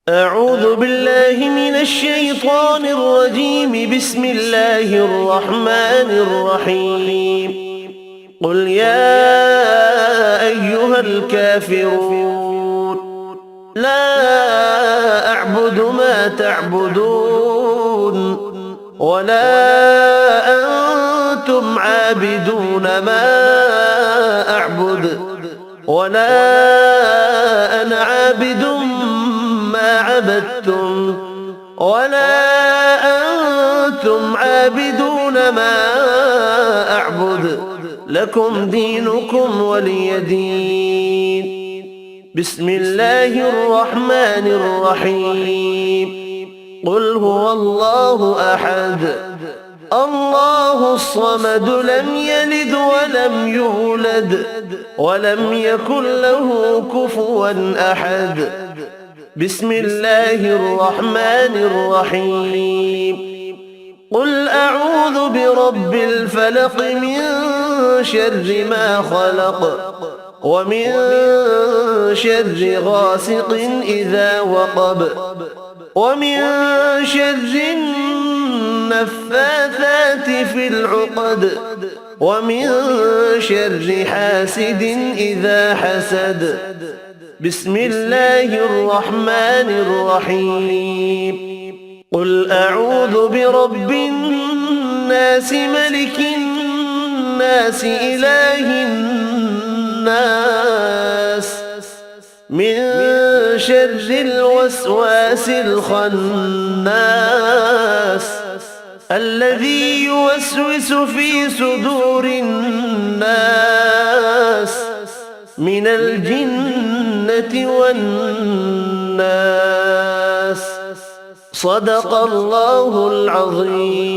أعوذ بالله من الشيطان الرجيم. بسم الله الرحمن الرحيم. قل يا أيها الكافرون لا أعبد ما تعبدون ولا أنتم عابدون ما أعبد ولا أنا عابد ما عبدتم ولا أنتم عابدون ما أعبد لكم دينكم ولي دين. بسم الله الرحمن الرحيم. قل هو الله أحد الله الصمد لم يلد ولم يولد ولم يكن له كفوا أحد. بسم الله الرحمن الرحيم. قل أعوذ برب الفلق من شر ما خلق ومن شر غاسق إذا وقب ومن شر النفاثات في العقد ومن شر حاسد إذا حسد. بسم الله الرحمن الرحيم. قل أعوذ برب الناس ملك الناس إله الناس من شر الوسواس الخناس الذي يوسوس في صدور الناس من الجنة والناس. صدق الله العظيم.